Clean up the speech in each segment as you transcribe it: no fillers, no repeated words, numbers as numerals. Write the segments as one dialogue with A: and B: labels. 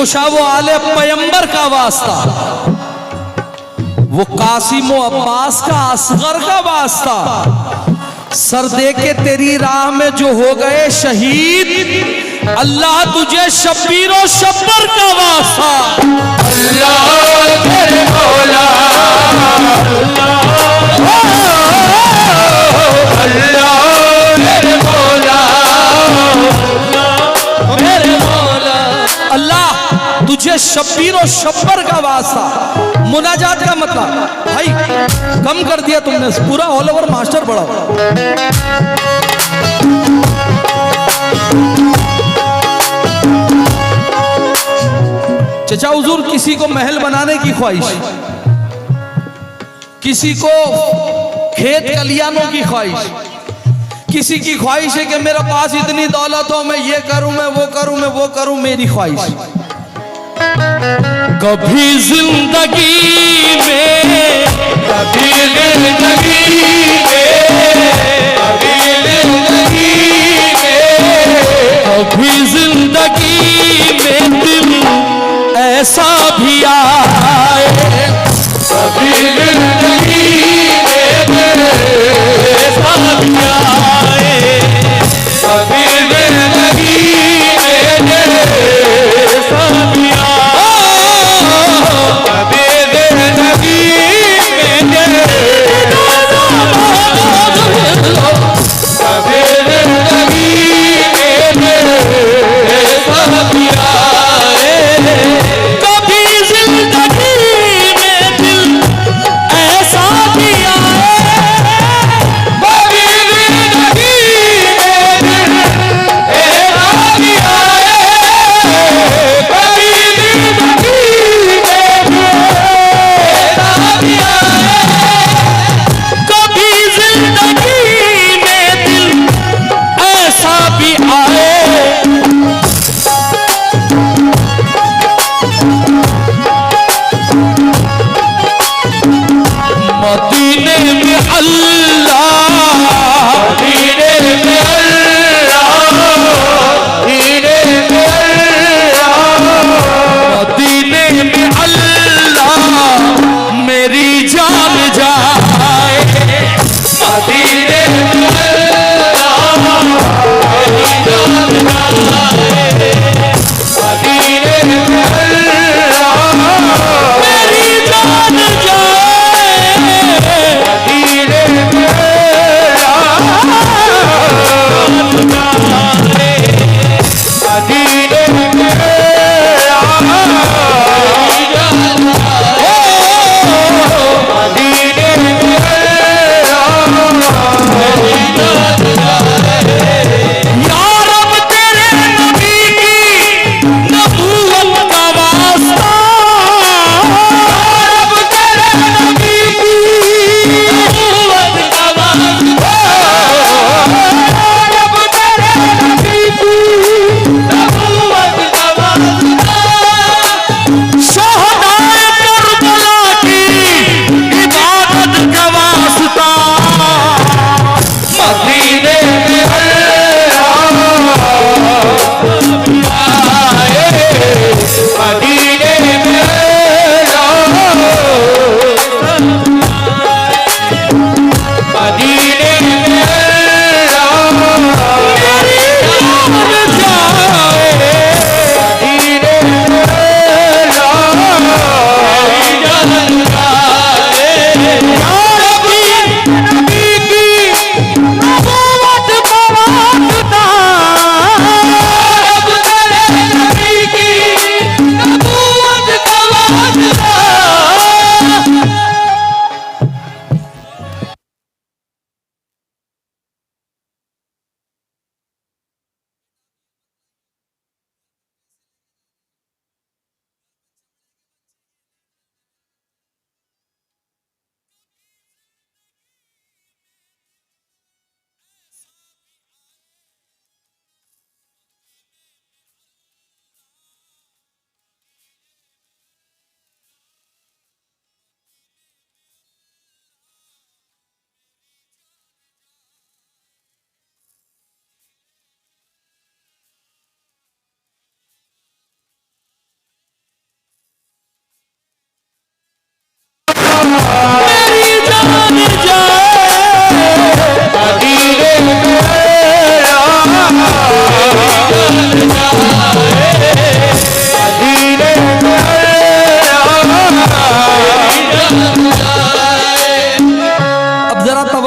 A: खुशा वो आले पैगंबर का वास्ता, वो कासिम व अब्बास का असगर का वास्ता, सर दे के तेरी राह में जो हो गए शहीद, अल्लाह तुझे शब्बीर और शब्बर का वास्ता।
B: अल्लाह तेरे मौला, अल्लाह मेरे मौला,
A: मेरे मौला, अल्लाह तुझे शब्बीर और शब्बर का वास्ता। मुनाजात का मतलब भाई कम कर दिया तुमने, पूरा ऑल ओवर मास्टर बढ़ाओ। चचा हुजूर, किसी को महल बनाने की ख्वाहिश, किसी को खेत कलियानों की ख्वाहिश, किसी की ख्वाहिश है कि मेरे पास इतनी दौलत हो, मैं ये करूं, मैं वो करूं, मैं वो करूं, मेरी ख्वाहिश। कभी जिंदगी में,
B: कभी जिंदगी में, कभी जिंदगी में,
A: कभी जिंदगी में दिल ऐसा भी आए,
B: कभी जिंदगी में
A: ऐसा भी आए,
B: कभी जिंदगी में
A: ऐसा भी आए,
B: कभी जिंदगी में कभी जिंदगी में सब आए,
A: कभी जिंदगी में दिल ऐसा भी आए,
B: कभी जिंदगी में ऐसा भी आए, कभी जिंदगी में ऐसा भी आए,
A: कभी जिंदगी में दिल ऐसा भी आए। मदीने में अल्लाह,
B: मदीने में अल्लाह, मदीने में अल्लाह,
A: मदीने में अल्लाह मेरी जान जाए,
B: मदीने में अल्लाह मेरी जान जाए, मदीने में अल्लाह
A: मेरी जान जाए,
B: मदीने में अल्लाह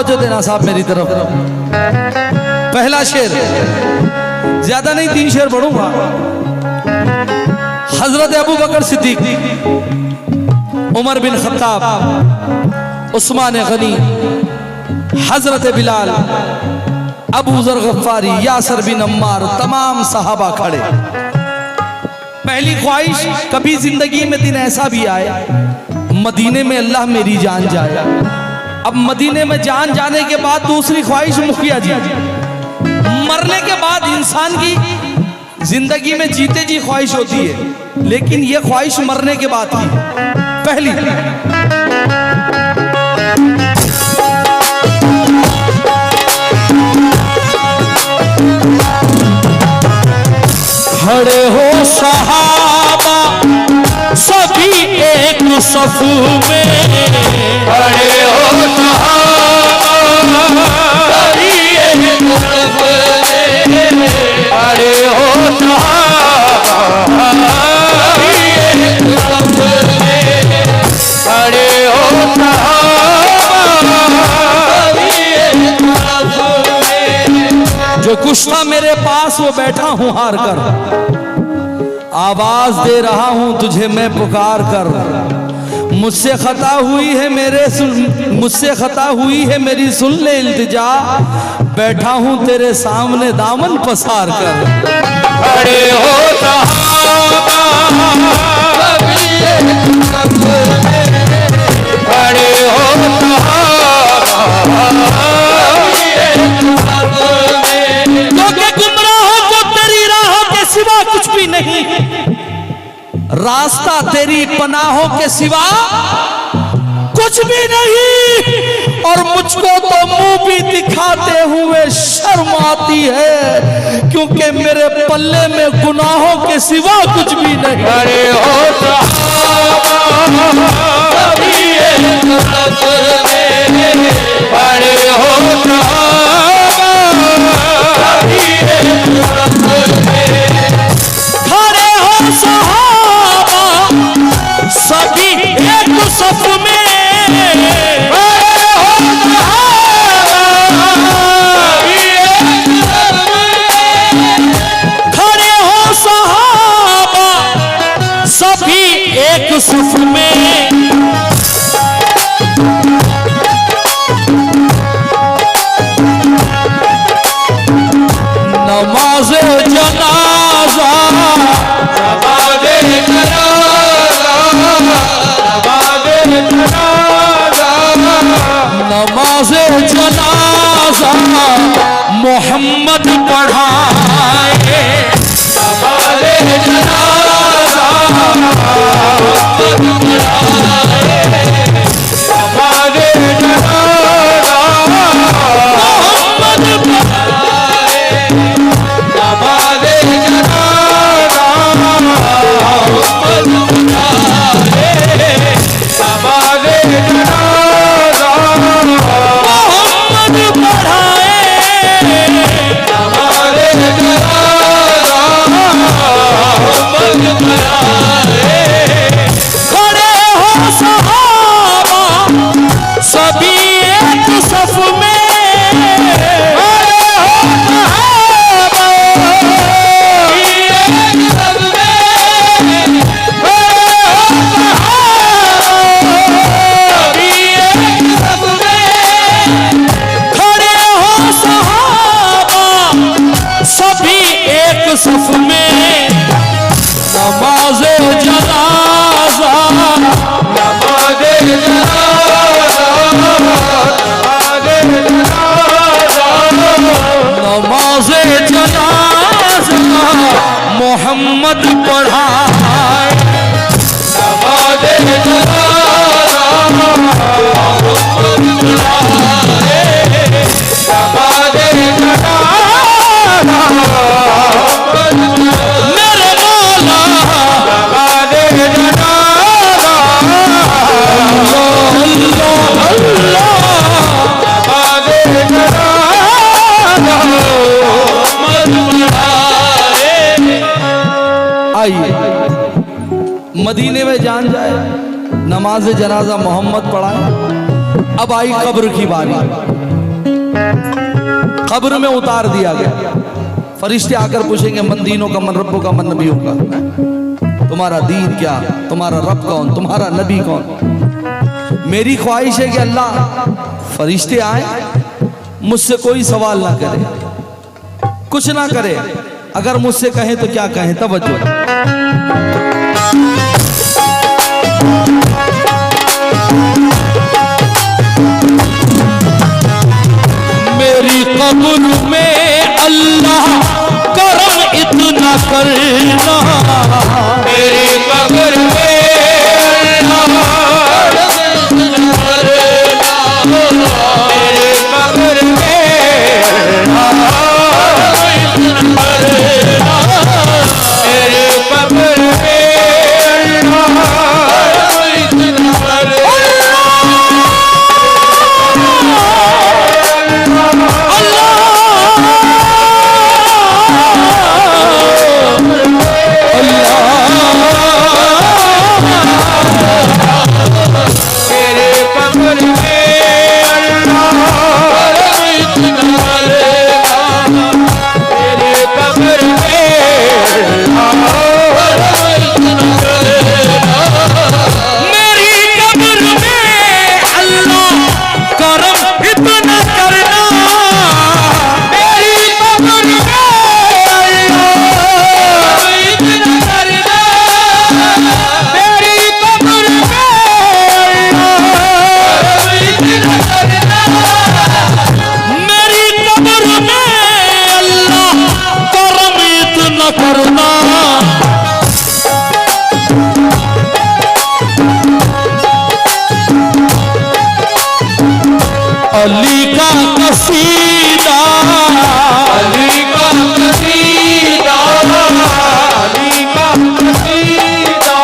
A: तवज्जो देना साहब मेरी तरफ। पहला शेर, ज्यादा नहीं 3 शेर पढ़ूंगा। हजरत अबू बकर सिद्दीक, उमर बिन खत्ताब, उस्मान गनी, हजरत बिलाल, अबू जर गफ्फारी, यासर बिन अम्मार, तमाम सहाबा खड़े। पहली ख्वाहिश, कभी जिंदगी में दिन ऐसा भी आए मदीने में अल्लाह मेरी जान जाए। अब मदीने में जान जाने के बाद दूसरी ख्वाहिश मुखिया जी, मरने के बाद इंसान की जिंदगी में जीते जी ख्वाहिश होती है, लेकिन यह ख्वाहिश मरने के बाद की। पहली, खड़े हो सहाबा सभी एक सफ में,
B: खड़े हो सहाबा सभी एक सफ में, खड़े हो सहाबा सभी एक सफ में, खड़े हो सहाबा सभी एक सफ में।
A: जो कुछ था मेरे पास वो बैठा हूं हार कर, आवाज दे रहा हूं तुझे मैं पुकार कर। मुझसे खता हुई है मेरी सुन ले इल्तिजा, बैठा हूं तेरे सामने दामन पसार कर।
B: खड़े हो सहाबा सभी एक सफ में, खड़े हो सहाबा सभी एक सफ में।
A: क्योंकि गुमराहों को तेरी राहों के सिवा कुछ भी नहीं, रास्ता तेरी पनाहों के सिवा कुछ भी नहीं। और मुझको तो मुंह भी दिखाते हुए शर्म आती है, क्योंकि मेरे पल्ले में गुनाहों के सिवा कुछ भी नहीं।
B: खड़े हो सहाबा सभी एक सफ में, खड़े हो सहाबा सभी एक सफ में,
A: खड़े हो सहाबा सभी एक सफ में, खड़े हो सहाबा सभी एक सफ में। नमाज़े जनाजा
B: नमाज़े जनाज़ा, नमाज़े जनाज़ा,
A: नमाज़े जनाजा मोहम्मद पढ़ाए।
B: नमाज़े जनाज़ा मोहम्मद पढ़ाए, नमाज़े जनाज़ा
A: मोहम्मद
B: पढ़ाए, नमाज़े जनाज़ा मोहम्मद पढ़ाए, नमाज़े जनाज़ा
A: मोहम्मद पढ़ाए,
B: नमाज़े जनाज़ा मोहम्मद पढ़ाए।
A: खड़े हो सहाबा सभी एक सफ में,
B: खड़े हो सहाबा सभी एक सफ में, खड़े हो सहाबा सभी एक सफ में,
A: खड़े हो सहाबा सभी एक सफ में। नमाज़े जनाजा
B: नमाज़े जनाज़ा, नमाज़े जनाज़ा,
A: नमाज़े जनाजा मोहम्मद पढ़ाए।
B: नमाज़े जनाज़ा मोहम्मद पढ़ाए, नमाज़े जनाज़ा मोहम्मद
A: मेरे मौला
B: नमाज़े जनाज़ा
A: अल्लाह
B: नमाज़े जनाज़ा मोहम्मद पढ़ाए।
A: आइए मदीने में जान जाए, नमाज जनाजा मोहम्मद पढ़ाए। अब आई कब्र की बारी। कब्र में उतार दिया गया। फरिश्ते आकर पूछेंगे मन दीनों का, मन रब्बों का, मन नबियों का, तुम्हारा दीन क्या, तुम्हारा रब कौन, तुम्हारा नबी कौन। मेरी ख्वाहिश है कि अल्लाह फरिश्ते आए, मुझसे कोई सवाल ना करे, कुछ ना करे। अगर मुझसे कहें तो क्या कहें, तवज्जो। मेरी कब्र में अल्लाह करम इतना करना,
B: मेरी कब्र में मेरे कब्र
A: अली का कसीदा,
B: अली का कसीदा, अली का कसीदा,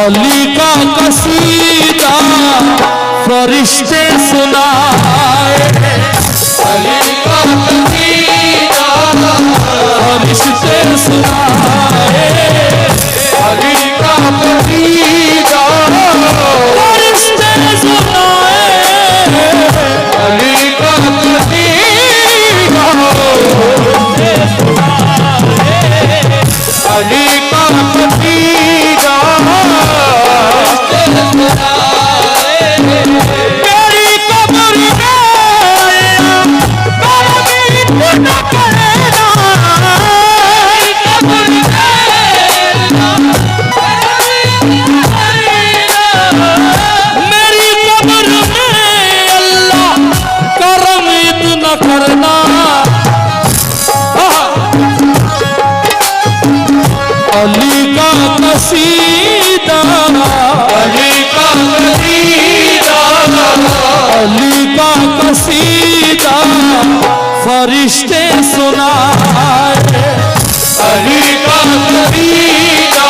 A: अली का कसीदा फरिश्ते सुनाए,
B: अली का कसीदा,
A: फरिश्ते सुनाए,
B: अली का कसीदा,
A: फरिश्ते सुनाए,
B: अली का कसीदा, अली का कसीदा,
A: मेरी कब्र में करम इतना करना, मेरी कब्र में अल्लाह करम इतना करना। अली का कसीदा,
B: अली का कसीदा,
A: अली का कसीदा फरिश्ते सुनाए,
B: अली का कसीदा,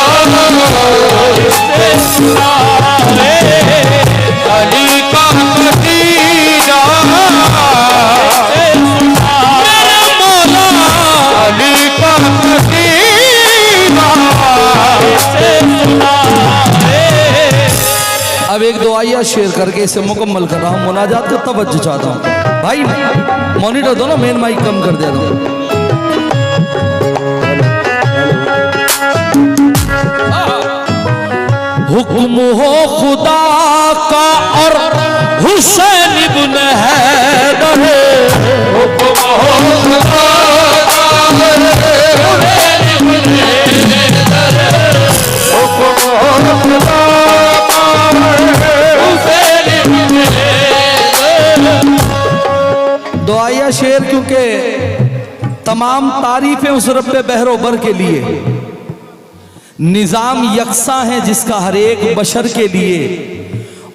A: फरिश्ते सुनाए,
B: अली का कसीदा,
A: मेरे मौला
B: अली का कसीदा।
A: अब एक दुआया शेयर करके इसे मुकम्मल कर रहा हूँ। मुनाजात को तवज्जो चाहता हूँ भाई, मॉनिटर दो ना, मेन माइक कम कर दे दो। हुक्म हो खुदा का और हुसैन इब्न हैदर,
B: हुक्म हो खुदा का, हुक्म हो खुदा का, हुसैन इब्न
A: दुआया शेर क्योंकि तमाम तारीफें उस रब्बे बहरोबर के लिए, निजाम यकसा है जिसका हर एक बशर के लिए,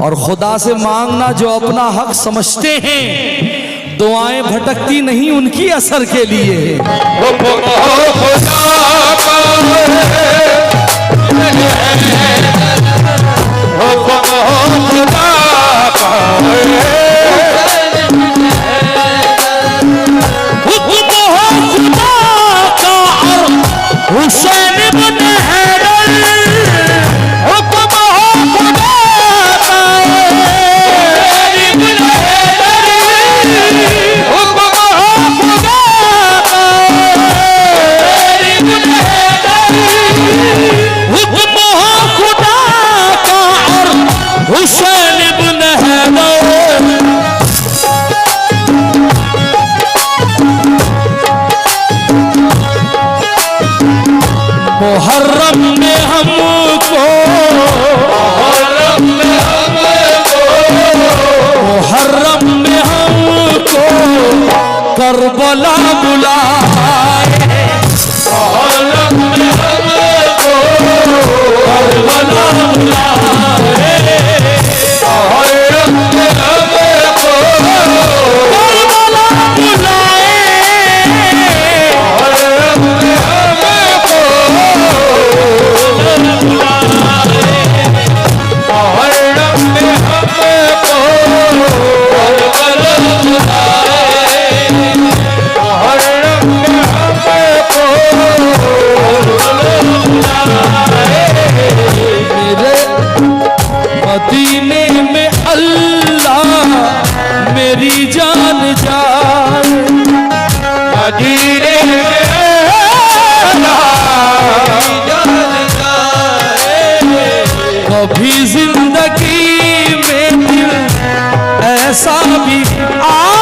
A: और खुदा से मांगना जो अपना हक समझते हैं, दुआएं भटकती नहीं उनकी असर के लिए है।
B: हुक्म हो खुदा का, हुक्म हो खुदा का,
A: हुक्म हो खुदा का और हुसैन इब्न हैदर, हुक्म हो खुदा का,
B: हुक्म हो
A: करबला बुलाए,
B: आलम में हमको
A: करबला बुलाए,
B: आलम में हमको
A: करबला बुलाए,
B: आलम में हमको आलम में हमको
A: मेरे मदीने में अल्लाह मेरी जान जाए,
B: मदीने में
A: कभी जिंदगी में दिल ऐसा भी आ